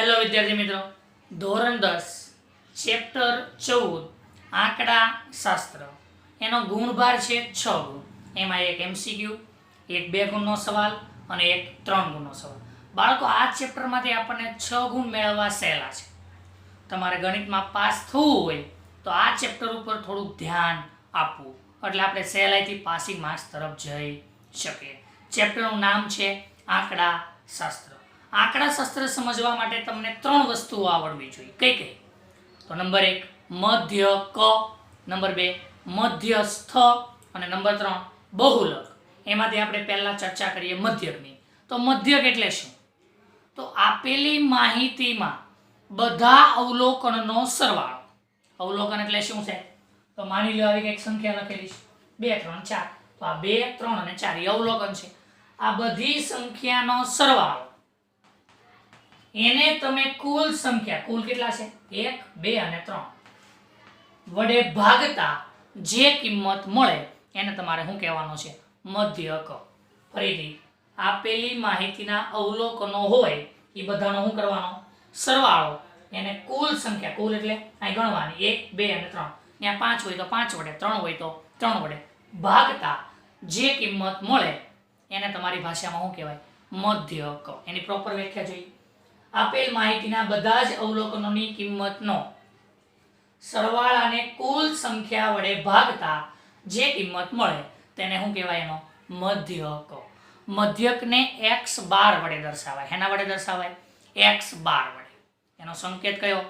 Hello વિદ્યાર્થી મિત્રો, ધોરણ 10 ચેપ્ટર 14 આંકડા શાસ્ત્ર એનો ગુણભાર છે 6 ગુણ. એમાં એક MCQ, એક 2 ગુણનો સવાલ અને એક 3 ગુણનો સવાલ. બાળકો, આ ચેપ્ટરમાંથી આપણને 6 ગુણ મેળવવા સહેલા છે. તમારે ગણિતમાં પાસ થવું હોય તો આ ચેપ્ટર ઉપર થોડુંક ધ્યાન આપવું, એટલે આપણે સહેલાઈથી પાસિંગ માર્ક્સ તરફ જઈ શકીએ. ચેપ્ટરનું નામ છે આંકડા શાસ્ત્ર. આંકડા શાસ્ત્ર સમજવા માટે તમને 3 વસ્તુઓ આવડવી જોઈએ. કઈ કઈ? તો નંબર 1 મધ્યક, નંબર 2 મધ્યસ્થ અને નંબર 3 બહુલક. એમાંથી આપણે પહેલા ચર્ચા કરીએ મધ્યકની. તો મધ્યક એટલે શું? તો આપેલી માહિતીમાં બધા અવલોકનનો સરવાળો. અવલોકન એટલે શું છે? તો માની લો આવી કંઈક સંખ્યા લખેલી છે 2 3 4, તો આ 2 3 અને 4 એ અવલોકન છે. આ બધી સંખ્યાનો સરવાળો એને તમે કુલ સંખ્યા, કુલ કેટલા છે 1 2 અને 3 વડે ભાગતા જે કિંમત મળે એને તમારે શું કહેવાનો છે? મધ્યક. ફરીથી આપેલી માહિતીના અવલોકનો હોય એ બધાનો શું કરવાનો? સરવાળો. એને કુલ સંખ્યા, કુલ એટલે અહીં ગણવાની 1 2 અને 3, ત્યાં 5 હોય તો 5 વડે, 3 હોય તો 3 વડે ભાગતા જે કિંમત મળે એને તમારી ભાષામાં શું કહેવાય? મધ્યક. એની પ્રોપર વ્યાખ્યા જોઈએ. આપેલ માહિતીના બધા જ અવલોકનોની કિંમતનો સરવાળાને કુલ સંખ્યા વડે ભાગતા જે કિંમત મળે તેને શું કહેવાય? એનો મધ્યક. મધ્યકને x બાર વડે દર્શાવાય. એના વડે દર્શાવાય? x બાર વડે. એનો સંકેત કયો?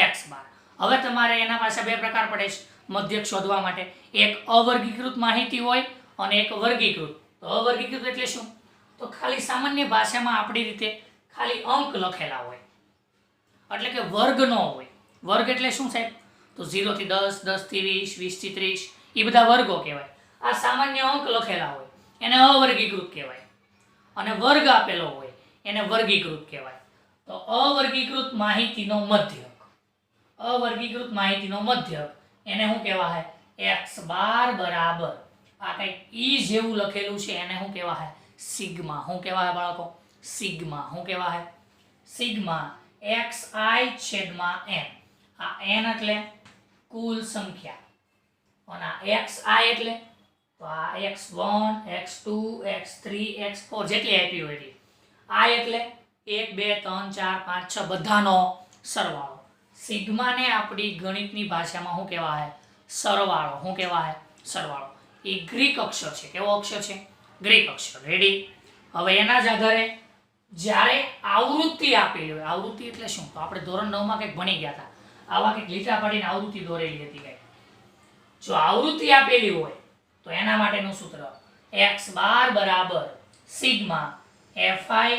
x બાર. હવે તમારે એના પાસે 2 પ્રકાર પડે છે મધ્યક શોધવા માટે. એક અવર્ગીકૃત માહિતી હોય અને એક વર્ગીકૃત. તો અવર્ગીકૃત એટલે શું? તો ખાલી સામાન્ય ભાષામાં આપણી રીતે ખાલી અંક લખેલા હોય, એટલે કે વર્ગ ન હોય. વર્ગ એટલે શું સાહેબ? તો 0 થી 10, 10 થી 20, 20 થી 30 એ બધા વર્ગો કહેવાય. આ સામાન્ય અંક લખેલા હોય એને અવર્ગીકૃત કહેવાય, અને વર્ગ આપેલો હોય એને વર્ગીકૃત કહેવાય. તો અવર્ગીકૃત માહિતીનો મધ્યક, અવર્ગીકૃત માહિતીનો મધ્યક એને શું કહેવાય? x બાર બરાબર આ કંઈક ઈ જેવું લખેલું છે એને શું કહેવાય? સિગ્મા. શું કહેવાય બાળકો? સિગ્મા. શું કહેવાય? સિગ્મા xi છેદમાં n. આ n એટલે કુલ સંખ્યા અને આ xi એટલે તો આ x1 x2 x3 x4 જેટલી આપી હોય એટલી. i એટલે 1 2 3 4 5 6 બધાનો સરવાળો. સિગ્માને આપણી ગણિતની ભાષામાં શું કહેવાય? સરવાળો. શું કહેવાય? સરવાળો. એ ગ્રીક અક્ષર છે. કેવો અક્ષર છે? ગ્રીક અક્ષર. રેડી? હવે એના જ આધારે જ્યારે આવૃત્તિ આપેલી હોય, આવૃત્તિ એટલે શું? તો આપણે ધોરણ 9 માં કંઈક ભણી ગયા હતા. આવા કંઈક લીટા પાડીને આવૃત્તિ દોરેલી હતી કંઈક. જો આવૃત્તિ આપેલી હોય તો એના માટેનું સૂત્ર x બાર બરાબર સિગ્મા fi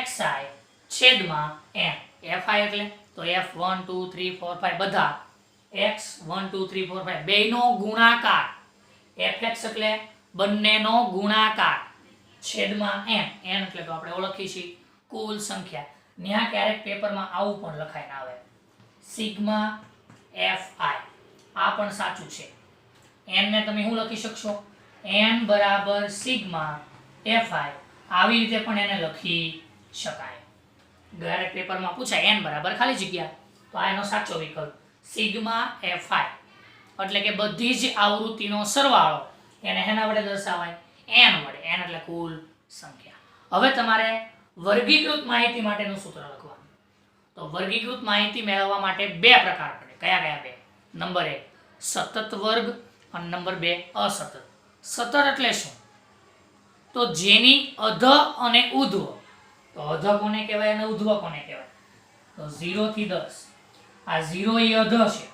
xi છેદમાં n. fi એટલે તો f1 2 3 4 5 બધા x 1 2 3 4 5 બેયનો ગુણાકાર. fx એટલે બંનેનો ગુણાકાર છેદમાં n. n એટલે તો આપણે ઓળખીએ છીએ કુલ સંખ્યા. ન્યા ક્યારેક પેપરમાં આવું પણ લખાઈને આવે સિગ્મા fi. આ પણ સાચું છે. n ને તમે શું લખી શકશો? n બરાબર સિગ્મા fi. આવી રીતે પણ એને લખી શકાય. ક્યારેક પેપરમાં પૂછાય n બરાબર ખાલી જગ્યા, તો આ એનો સાચો વિકલ્પ સિગ્મા fi. એટલે કે બધી જ આવૃત્તિનો સરવાળો એને એના વડે દર્શાવાય? n વડે. n એટલે કુલ સંખ્યા. હવે તમારે વર્ગીકૃત માહિતી માટેનું સૂત્ર લખવાનું. તો વર્ગીકૃત માહિતી મેળવવા માટે 2 પ્રકાર પડે. કયા કયા 2? નંબર 1 સતત વર્ગ અને નંબર 2 અસતત. સતત એટલે શું? તો જેની અધ અને ઉધ્વ. તો અધ કોને કહેવાય અને ઉધ્વ કોને કહેવાય? તો 0 થી 10. આ 0 એ અધ છે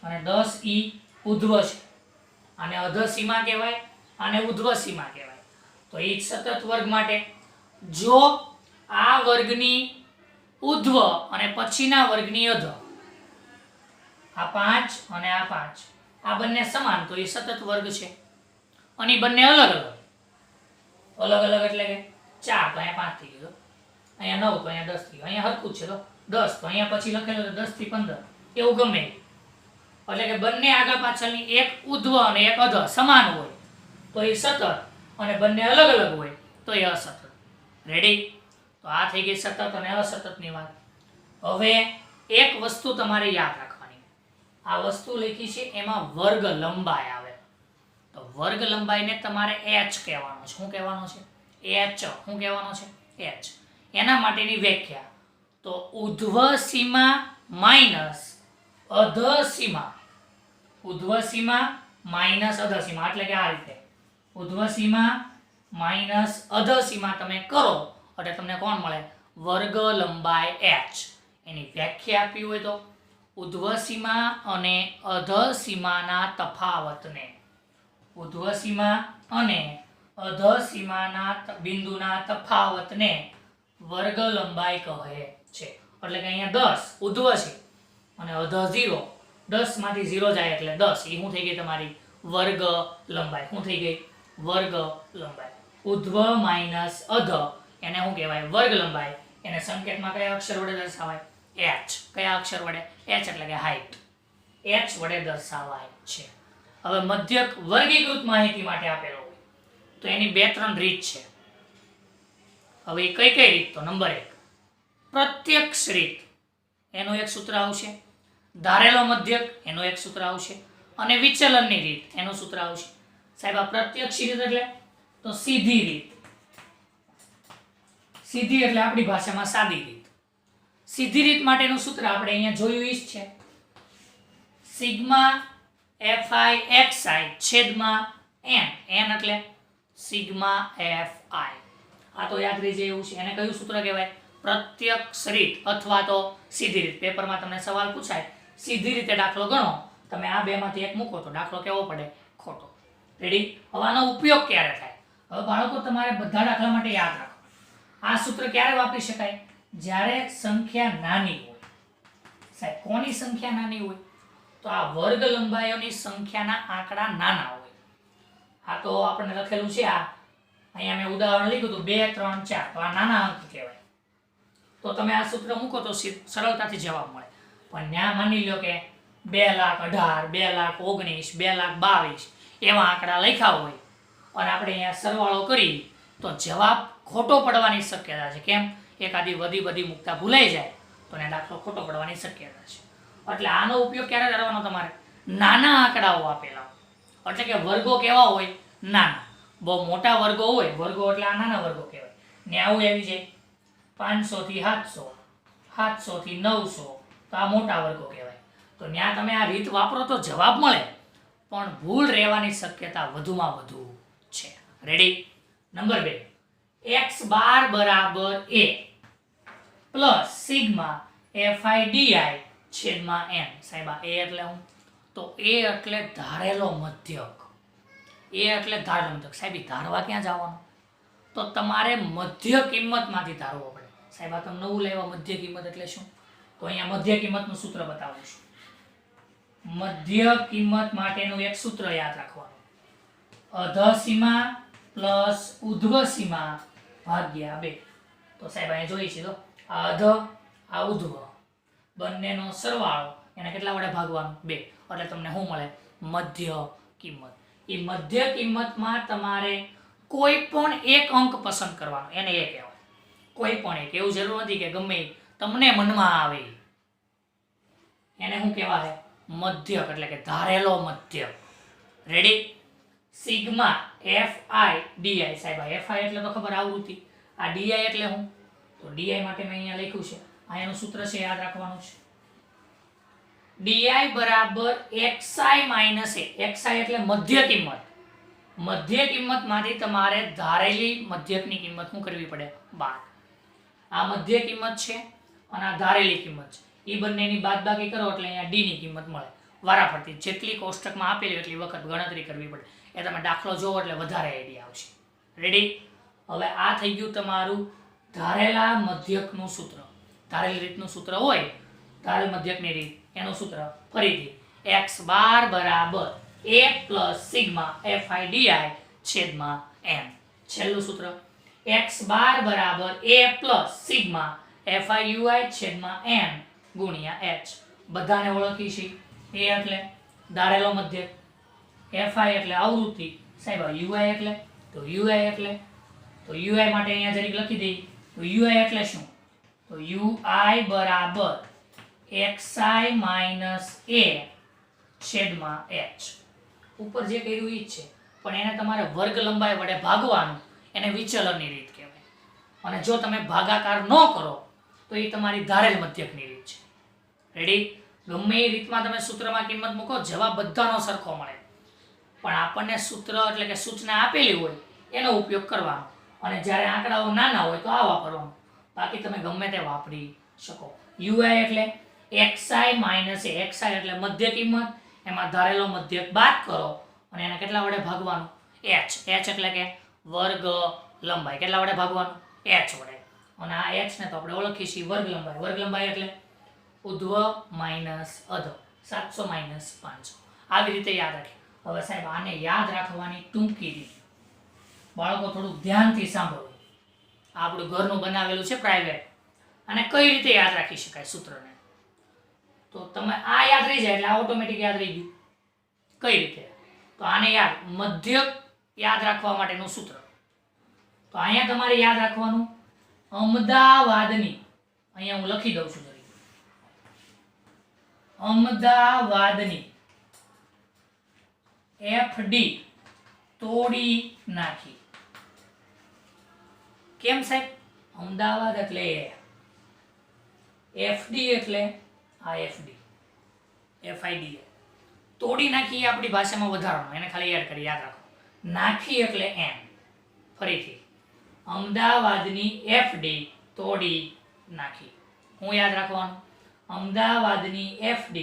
અને 10 ઈ ઉધ્વ છે. આને અધ સીમા કહેવાય અને ઉધ્વ સીમા કહેવાય. તો એ સતત વર્ગ માટે જો આ વર્ગની ઉધ્વ અને પછીના વર્ગની અધ, આ 5 અને આ 5 આ બંને સમાન, તો એ સતત વર્ગ છે. અને બંને અલગ અલગ. અલગ અલગ એટલે કે 4 તો અહીંયા 5 થઈ ગયો, અહીંયા 9 તો અહીંયા 10 થઈ ગયો, અહીંયા હરખું છે તો 10 તો અહીંયા પછી લખેલું તો 10 થી 15 એવું ગમે. એટલે કે બંને આગળ પાછળની એક ઉધ્વ અને એક અધ સમાન હોય તો એ સતત, અને બંને અલગ અલગ હોય તો એ અસતત. રેડી? તો આ થઈ ગઈ સતત અને અસતતની વાત. હવે એક વસ્તુ તમારે યાદ રાખવાની, આ વસ્તુ લખી છે એમાં વર્ગ લંબાઈ આવે, તો વર્ગ લંબાઈને તમારે h કહેવાનો છે. શું કહેવાનો છે? h. શું કહેવાનો છે? h. એના માટેની વ્યાખ્યા, તો ઉધ્વ સીમા માઇનસ અધ સીમા, ઉધ્વ સીમા માઇનસ અધ સીમા, એટલે કે આ રીતે ઉધ્વ સીમા માઇનસ અધ સીમા તમે કરો એટલે તમને કોણ મળે? વર્ગ લંબાઈ h. એની વ્યાખ્યા આપી હોય તો ઉધ્વ સીમા અને અધ સીમાના તફાવતને, ઉધ્વ સીમા અને અધ સીમાના બિંદુના તફાવતને વર્ગ લંબાઈ કહે છે. એટલે કે અહીંયા 10 ઉધ્વ છે અને અધ 0, 10 માંથી 0 જાય એટલે 10, એ શું થઈ ગઈ તમારી? વર્ગ લંબાઈ. શું થઈ ગઈ? વર્ગ લંબાઈ. ઉધ્વ માઇનસ અધ એને શું કહેવાય? વર્ગ લંબાઈ. એને સંકેતમાં કયા અક્ષર વડે દર્શાવાય? h. કયા અક્ષર વડે? h એટલે કે હાઈટ. h વડે દર્શાવાય છે. હવે મધ્યક વર્ગીકૃત માહિતી માટે આપેલો હોય તો એની 2-3 રીત છે. હવે એ કઈ કઈ રીત? તો નંબર 1 પ્રત્યક્ષ રીત, એનું એક સૂત્ર આવશે. ધારેલો મધ્યક, એનું એક સૂત્ર આવશે. અને વિચલનની રીત, એનું સૂત્ર આવશે. સાહેબ આ પ્રત્યક્ષ રીત એટલે? તો સીધી રીત. સીધી એટલે આપણી ભાષામાં સાદી રીત. સીધી રીત માટેનું સૂત્ર આપણે અહીંયા જોયું જ છે, સિગ્મા fi xi છેદમાં n. n એટલે સિગ્મા fi. આ તો યાદ રહી જાય એવું છે. એને કયું સૂત્ર કહેવાય? પ્રત્યક્ષ રીત અથવા તો સીધી રીત. પેપરમાં તમને સવાલ પૂછાય, સીધી રીતે દાખલો ગણો, તમે આ બેમાંથી એક મૂકો તો દાખલો કેવો પડે? ખોટો. રેડી? હવે આનો ઉપયોગ ક્યારે થાય? હવે બાળકો તમારે બધા દાખલા માટે યાદ રાખો, આ સૂત્ર ક્યારે વાપરી શકાય? જ્યારે સંખ્યા નાની હોય. સાહેબ કોની સંખ્યા નાની હોય? તો આ વર્ગ લંબાઈઓની સંખ્યાના આંકડા નાના હોય. આ તો આપણે લખેલું છે, આ અહીંયા મેં ઉદાહરણ લીધું તો 2, 3, 4, તો આ નાના અંક કહેવાય. તો તમે આ સૂત્ર મૂકો તો સરળતાથી જવાબ મળે. પણ ત્યાં માની લો કે 2,18,000, 2,19,000, 2,22,000 એવા આંકડા લખ્યા હોય અને આપણે અહીંયા સરવાળો કરી તો જવાબ ખોટો પડવાની શક્યતા છે. કેમ? એકાદી વધી મૂકતા ભૂલાઈ જાય તો એને દાખલો ખોટો પડવાની શક્યતા છે. એટલે આનો ઉપયોગ ક્યારે કરવાનો? તમારે નાના આંકડાઓ આપેલા હોય, એટલે કે વર્ગો કેવા હોય? નાના. બહુ મોટા વર્ગો હોય, વર્ગો એટલે આ નાના વર્ગો કહેવાય. ને આવું આવી જાય 500 થી 700, 700 થી 900, તો આ મોટા વર્ગો કહેવાય. તો ત્યાં તમે આ રીત વાપરો તો જવાબ મળે, પણ ભૂલ રહેવાની શક્યતા વધુમાં વધુ છે. રેડી? નંબર 2 x બાર બરાબર a plus sigma fi di છેદમાં n. સાહેબ આ a એટલે હું? તો a એટલે ધારેલો મધ્યક. a એટલે ધારેલો મધ્યક. સાહેબ ધારવા ક્યાં જવાનું? તો તમારે મધ્ય કિંમતમાંથી ધારવો પડે. સાહેબ આ તમે નવું લેવા, મધ્ય કિંમત એટલે શું? તો અહીંયા મધ્ય કિંમતનું સૂત્ર બતાવું છું. મધ્ય કિંમત માટેનું એક સૂત્ર યાદ રાખવાનું, અધ સીમા પ્લસ ઉધ્વ સીમા ભાગ્યા 2. તો સાહેબ અહીંયા જોઈએ છે, તો આ અધ, આ ઉધ્વ, બંનેનો સરવાળો, એને કેટલા વડે ભાગવાનું? 2. એટલે તમને શું મળે? મધ્ય કિંમત. એ મધ્ય કિંમતમાં તમારે કોઈ પણ એક અંક પસંદ કરવાનો, એને એ કહેવાય. કોઈ પણ એક, એવું જરૂર નથી કે ગમે તમને મનમાં આવે, એને શું કહેવાય? મધ્યક, એટલે કે ધારેલો મધ્યક. રેડી? Sigma fi di. સાહેબ fi એટલે તો ખબર, આવૃત્તિ. આ di એટલે શું? તો di માટે મેં અહીંયા લખ્યું છે, આ એનું સૂત્ર છે, યાદ રાખવાનું છે. di બરાબર xi માઇનસ a. xi એટલે મધ્ય કિંમત. મધ્ય કિંમતમાંથી તમારે ધારેલી મધ્યકની કિંમત શું કરવી પડે? બાદ. આ મધ્ય કિંમત છે અને આ ધારેલી કિંમત છે, એ બંનેની બાદબાકી કરો એટલે અહીંયા d ની કિંમત મળે. વારાફરતી જેટલી કોષ્ટકમાં આપેલી એટલી વખત ગણતરી કરવી પડે. એ તમે દાખલો જોવો એટલે વધારે આઈડિયા આવશે. રેડી? હવે આ થઈ ગયું તમારું ધારેલા મધ્યકનું સૂત્ર. ધારેલી રીતનું સૂત્ર હોય, ધારેલ મધ્યકની રીત, એનું સૂત્ર ફરીથી x બાર બરાબર a plus sigma fi di છેદમાં n. છેલ્લું સૂત્ર x બાર બરાબર a plus sigma fi ui છેદમાં n ગુણ્યા h. બધાને ઓળખી છે. a એટલે ધારેલો મધ્યક, fi એટલે આવૃત્તિ. સાહેબ ui એટલે? તો ui એટલે? તો ui માટે અહીંયા જરીક લખી દઈએ. તો ui એટલે શું? તો ui બરાબર xi માઇનસ a છેદમાં h. ઉપર જે કર્યું એ જ છે, પણ એને તમારે વર્ગ લંબાઈ વડે ભાગવાનું, એને વિચલનની રીત કહેવાય. અને જો તમે ભાગાકાર ન કરો તો એ તમારી ધારેલ મધ્યકની રીત છે. રેડી? ગમે એ રીતમાં તમે સૂત્રમાં કિંમત મૂકો, જવાબ બધાનો સરખો મળે, પણ આપણને સૂત્ર એટલે કે સૂચના આપેલી હોય એનો ઉપયોગ કરવાનો, અને જ્યારે આંકડાઓ નાના હોય તો આ વાપરવાનું, બાકી તમે ગમે તે વાપરી શકો. ui એટલે xi માઇનસ a, xi એટલે મધ્ય કિંમત, એમાં ધારેલો મધ્યક બાદ કરો અને એને કેટલા વડે ભાગવાનું? h. h એટલે કે વર્ગ લંબાઈ. કેટલા વડે ભાગવાનું? h વડે. અને આ h ને તો આપણે ઓળખીએ છીએ વર્ગ લંબાઈ. વર્ગ લંબાઈ એટલે ઉધ્વ માઇનસ અધ, 700 માઇનસ 500. આવી રીતે યાદ રાખીએ. હવે સાહેબ આને યાદ રાખવાની ટૂંકી રીત, બાળકો થોડું ધ્યાનથી સાંભળો. આપણું ઘરનું બનાવેલું છે પ્રાઇવેટ, અને કઈ રીતે યાદ રાખી શકાય સૂત્રને, તો તમે આ યાદ રહી જાય એટલે આ ઓટોમેટિક યાદ રહી ગયું. કઈ રીતે? તો આને યાદ મધ્યક યાદ રાખવા માટેનું સૂત્ર. તો અહીંયા તમારે યાદ રાખવાનું અમદાવાદની, અહીંયા હું લખી દઉં છું જરી, અમદાવાદની FD તોડી નાખી. કેમ સાહેબ? અમદાવાદ એટલે FD એટલે આ FD, FID તોડી નાખી એ આપણી ભાષામાં વધારવાનું, એને ખાલી એડ કરી યાદ રાખો. નાખી એટલે એમ. ફરીથી અમદાવાદની FD તોડી નાખી. હું યાદ રાખવાનું અમદાવાદની FD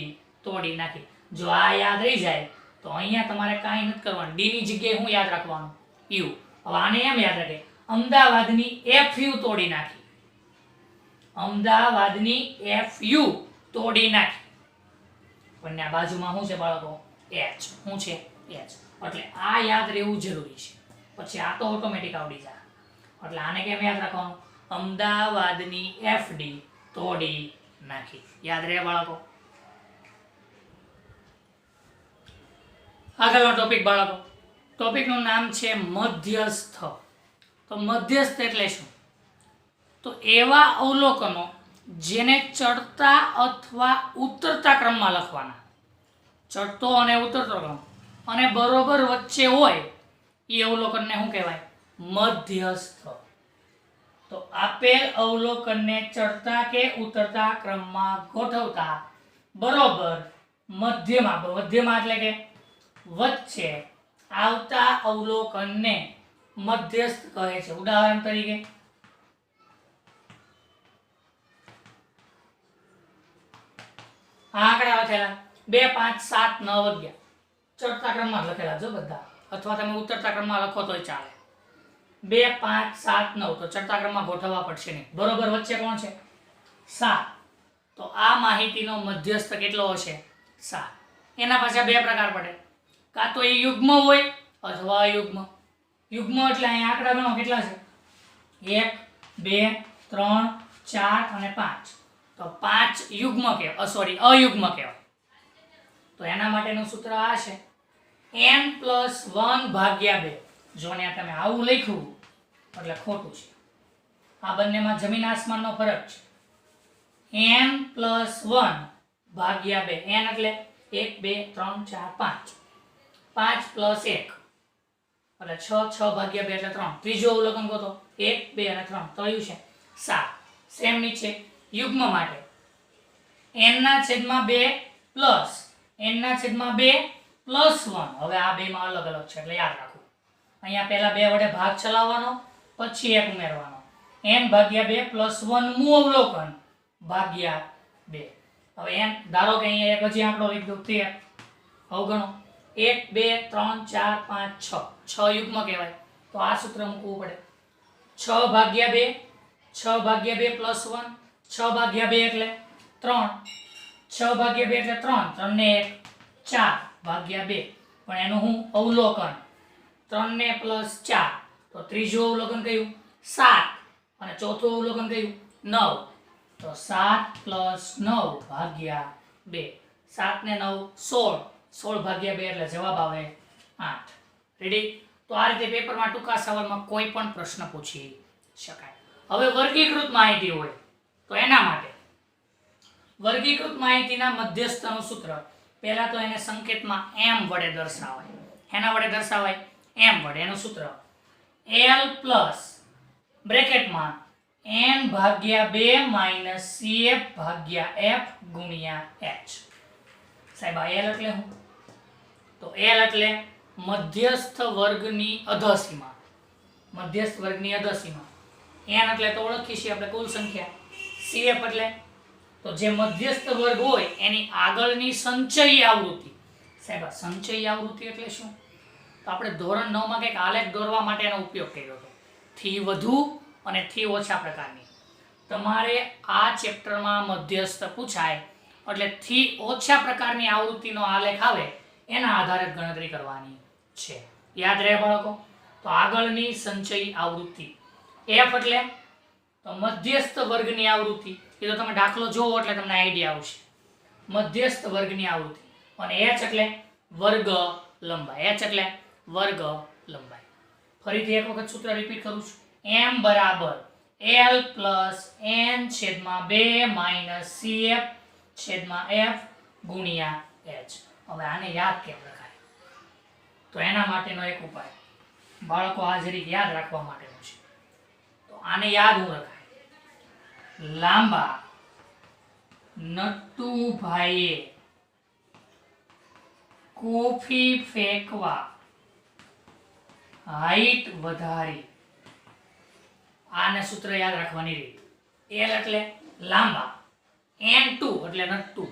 તોડી નાખી. જો આ યાદ રહી જાય તો અહીંયા તમારે કાંઈ નથી કરવાનું, ડી ની જગ્યાએ હું યાદ રાખવાનું? યુ. હવે આને એમ યાદ રાખે અમદાવાદની FU તોડી નાખી, અમદાવાદની FU તોડી નાખી. પણ આ બાજુમાં શું છે બાળકો? h. શું છે? h. એટલે આ યાદ રહેવું જરૂરી છે, પછી આ તો ઓટોમેટિક આવડી જાય. એટલે આને કેમ યાદ રાખવાનું? અમદાવાદની FD તોડી નાખી. યાદ રહે બાળકો? આગળનો ટોપિક બાળકો, ટોપિકનું નામ છે મધ્યસ્થ. તો મધ્યસ્થ એટલે શું? તો એવા અવલોકનો જેને ચડતા અથવા ઉતરતા ક્રમમાં લખવાના. ચડતો અને ઉતરતો ક્રમ અને બરોબર વચ્ચે હોય એ અવલોકનને શું કહેવાય? મધ્યસ્થ. તો આપેલ અવલોકનને ચડતા કે ઉતરતા ક્રમમાં ગોઠવતા બરોબર મધ્યમાં, મધ્યમાં એટલે કે વચ્ચે આવતા અવલોકનને મધ્યસ્થ કહે છે. ઉદાહરણ તરીકે આંકડા લખેલા 2 5 7 9 11 ચડતા ક્રમમાં લખેલા જો બધા, અથવા તમે ઉતરતા ક્રમમાં લખો તોય ચાલે. 2 5 7 9 તો ચડતા ક્રમમાં ગોઠવવા પડશે નહીં. બરોબર વચ્ચે કોણ છે? 7. તો આ માહિતીનો મધ્યસ્થ કેટલો હશે? 7. એના પાછા બે પ્રકાર પડે, કાં તો એ યુગ્મ હોય અથવા અયુગ્મ. યુગ્મ એટલે અહીંયા આંકડા ગણો કેટલા છે? 1 2 3 4 અને 5. તો 5 યુગ્મ કહેવાય, સોરી અયુગ્મ કહેવાય. તો એના માટેનું સૂત્ર આ છે n+1/2. જો ને તમે આવું લખ્યું એટલે ખોટું છે. આ બંનેમાં જમીન આસમાનનો ફરક છે. n+1/2. n એટલે 1 2 3 4 5. 5 + 1 એટલે 6. 6/2 એટલે 3. ત્રીજો અવલોકન ગોતો. 1 2 અને 3 તો આવ્યું છે 7. સેમ નીચે યુગ્મ માટે n/2 પ્લસ n/2 + 1. હવે આ બેમાં અલગ અલગ છે એટલે યાદ રાખો. અહીંયા પહેલા 2 વડે ભાગ ચલાવવાનો, પછી 1 ઉમેરવાનો. n/2 + 1 મું અવલોકન ભાગ્યા 2. હવે n ધારો કે અહીંયા એક હજી આંકડો લખી દો 13. હવે ગણો 1 2 3 4 5 6. 6 યુગ્મ કહેવાય. તો આ સૂત્ર મૂકવું પડે. 6/2 6/2 + 1. 6/2 એટલે 3. 6/2 એટલે 3. 3 ને 1 4/2. પણ એનું હું અવલોકન 3 ને +4. તો ત્રીજું અવલોકન કયું? 7. અને ચોથું અવલોકન કયું? 9. તો 7 + 9/2. 7 ને 9 16. 16/2 એટલે જવાબ આવે 8. રેડી? તો આ રીતે પેપરમાં ટૂંકા સવાલમાં કોઈ પણ પ્રશ્ન પૂછી શકાય. હવે વર્ગીકૃત માહિતી હોય તો એના માટે વર્ગીકૃત માહિતીના મધ્યસ્થનું સૂત્ર પહેલા તો એને સંકેતમાં m વડે દર્શાવાય. એના વડે દર્શાવાય m વડે. એનું સૂત્ર l પ્લસ બ્રેકેટમાં n ભાગ્યા 2 માઇનસ cf ભાગ્યા f ગુણ્યા h. સાહેબ આ l એટલે શું? તો l એટલે મધ્યસ્થ વર્ગની અધસીમા. મધ્યસ્થ વર્ગની અધસીમા. n એટલે તો ઓળખી છીએ આપણે કુલ સંખ્યા. cf એટલે તો જે મધ્યસ્થ વર્ગ હોય એની આગળની સંચયી આવૃત્તિ. સાહેબ આ સંચયી આવૃત્તિ એટલે શું? તો આપણે ધોરણ 9 માં કંઈક આલેખ દોરવા માટે એનો ઉપયોગ કર્યો હતો. થી વધુ અને થી ઓછા પ્રકારની. તમારે આ ચેપ્ટરમાં મધ્યસ્થ પૂછાય એટલે થી ઓછા પ્રકારની આવૃત્તિનો આલેખ આવે એના આધારે ગણતરી કરવાની છે. યાદ રહે બાળકો? તો આગળની સંચયી આવૃત્તિ. f એટલે તો મધ્યસ્થ વર્ગની આવૃત્તિ. એ તો તમે દાખલો જોવો એટલે તમને આઈડિયા આવશે. મધ્યસ્થ વર્ગની આવૃત્તિ. અને h એટલે વર્ગ લંબાઈ. h એટલે વર્ગ લંબાઈ. ફરીથી એક વખત સૂત્ર રિપીટ કરું છું. m બરાબર l પ્લસ n છેદમાં 2 માઇનસ cf છેદમાં f ગુણ્યા h. હવે આને યાદ કેમ રખાય? તો એના માટેનો એક ઉપાય બાળકો આ જરીક યાદ રાખવા માટેનો છે. તો આને યાદ હું રખાય. લાંબા નટુભાઈએ કોફી ફેંકવા હાઈટ વધારી. આને સૂત્ર યાદ રાખવાની રીત. l એટલે લાંબા, n2 એટલે નટુ.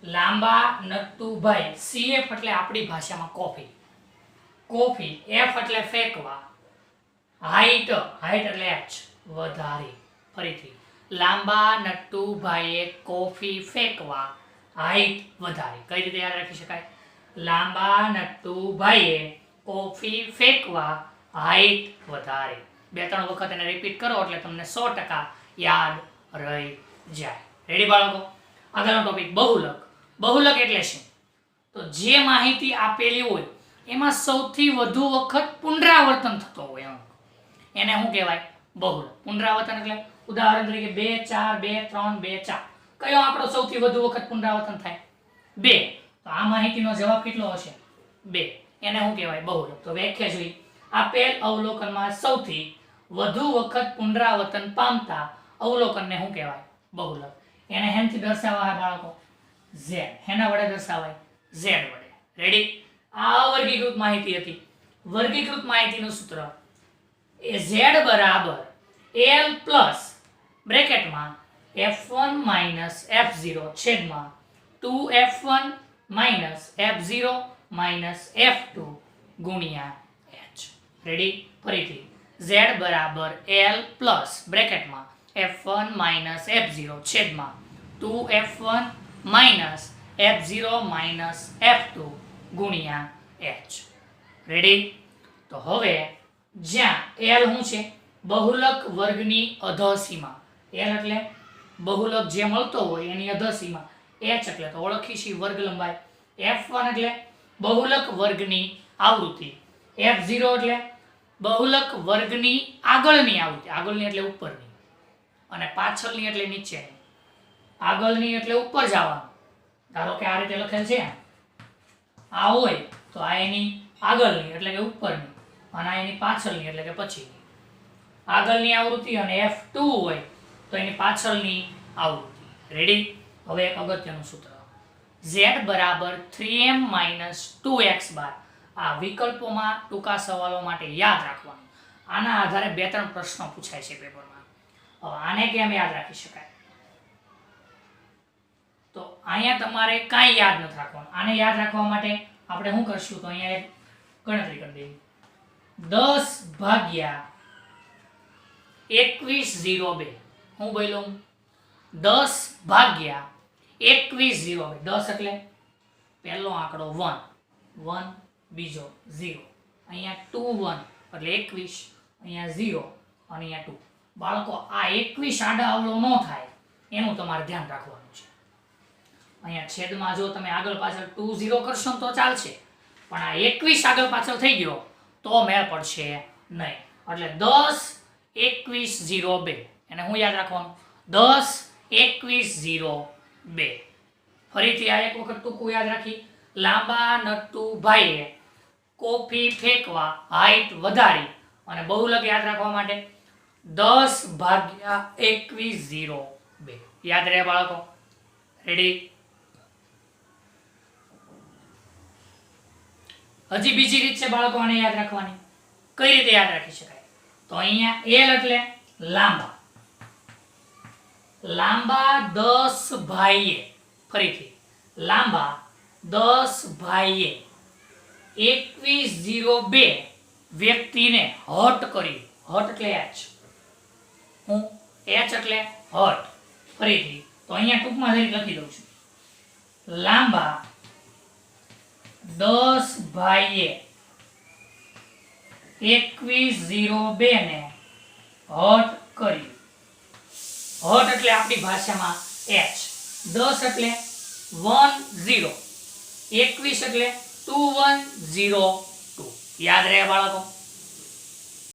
લાંબા નટુભાઈ. cf એટલે આપણી ભાષામાં કોફી. f એટલે ફેંકવા. હાઈટ એટલે h વધારી. ફરીથી લાંબા નટુભાઈએ કોફી ફેંકવા હાઈટ વધારી. કઈ રીતે યાદ રાખી શકાય? લાંબા નટુભાઈએ કોફી ફેંકવા હાઈટ વધારી. 2-3 વખત એને રિપીટ કરો એટલે તમને 100% યાદ રહી જાય. રેડી બાળકો? આગળનો ટોપિક બહુલક. બહુલક એટલે શું? તો જે માહિતી આપેલી હોય એમાં સૌથી વધુ વખત પુનરાવર્તન થતો હોય એને શું કહેવાય? બહુલક. પુનરાવર્તન એટલે ઉદાહરણ તરીકે 2 4 2 3 2 4. કયો આંકડો સૌથી વધુ વખત પુનરાવર્તન થાય? 2. તો આ માહિતીનો જવાબ કેટલો હશે? 2. એને શું કહેવાય? બહુલક. તો વ્યાખ્યા જોઈ. આપેલ અવલોકનમાં સૌથી વધુ વખત પુનરાવર્તન પામતા અવલોકનને શું કહેવાય? બહુલક. એને હેનથી દર્શાવાય બાળકો? z. હેના વડે દર્શાવાય? z વડે. રેડી? આ વર્ગીકૃત માહિતી હતી. વર્ગીકૃત માહિતીનું સૂત્ર એ z બરાબર l પ્લસ બ્રેકેટમાં f1 માઇનસ f0 છેદમાં 2f1 minus f0 minus f2 ગુણ્યા h. રેડી? ફરીથી z બરાબર l પ્લસ બ્રેકેટમાં f1 માઇનસ f0 છેદમાં 2f1 minus f0 minus f2 ગુણ્યા h. રેડી? તો હવે જ્યાં l શું છે? બહુલક વર્ગની અધસીમા. l એટલે બહુલક જે મળતો હોય એની અધસીમા. h એટલે તો ઓળખી છીએ વર્ગ લંબાઈ. f1 એટલે બહુલક વર્ગની આવૃત્તિ. f0 એટલે બહુલક વર્ગની આગળની આવૃત્તિ. આગળની એટલે ઉપરની અને પાછળની એટલે નીચેની. આગળની એટલે ઉપર જવાનું. ધારો કે આ રીતે લખેલ છે. આ હોય તો આ એની આગળની એટલે કે ઉપરની અને આ એની પાછળની એટલે કે પછીની. આગળની આવૃત્તિ અને f2 હોય તો એની પાછળની આવૃત્તિ. રેડી? હવે એક અગત્યનું સૂત્ર. z બરાબર 3m માઇનસ 2x બાર. આ વિકલ્પોમાં ટૂંકા સવાલો માટે યાદ રાખવાનું. આના આધારે 2-3 પ્રશ્નો પૂછાય છે પેપરમાં. હવે આને કેમ યાદ રાખી શકાય? તો અહીંયા તમારે કાંઈ યાદ નથી રાખવાનું. આને યાદ રાખવા માટે આપણે શું કરશું? તો અહીંયા એક ગણતરી કરી દેવી. 10 ભાગ્યા 2102. હું બોલ્યો? 10 ભાગ્યા 2102. 10 એટલે પહેલો આંકડો 1, બીજો 0. અહીંયા 2 1 એટલે 21, અહીંયા 0 અને અહીંયા 2. બાળકો આ 21 આડા અવળો ન થાય એનું તમારે ધ્યાન રાખવાનું છે. અહીંયા છેદમાં જો તમે આગળ પાછળ 2 0 કરશો તો ચાલશે, પણ આ 21 આગળ પાછળ થઈ ગયો તો મેળ પડશે નહીં. એટલે 10 21 0 2 એને હું યાદ રાખવાનું 10-21-0-2. ફરીથી આ એક વખત ટૂંકું યાદ રાખી. લાંબા નટુભાઈએ કોફી ફેંકવા હાઈટ વધારી અને બહુલક યાદ રાખવા માટે 10/21-0-2. યાદ રહે બાળકો? રેડી? હજી બીજી રીત છે બાળકો આને યાદ રાખવાની. કઈ રીતે યાદ રાખી શકાય? તો અહીંયા એલ એટલે લાંબા. લાંબા 10 ભાઈએ, ફરીથી લાંબા 10 ભાઈએ 21-0-2 વ્યક્તિને હટ કરી. હટ એટલે એચ. હું એચ એટલે હટ. ફરીથી તો અહીંયા ટૂંકમાં લખી દઉં છું. લાંબા 10 ભાઈએ 21-0-2 ને હટ કરી. હટ એટલે આપણી ભાષામાં એચ. 10 એટલે 1-0, 21 એટલે 21-0-2. યાદ રહે બાળકો?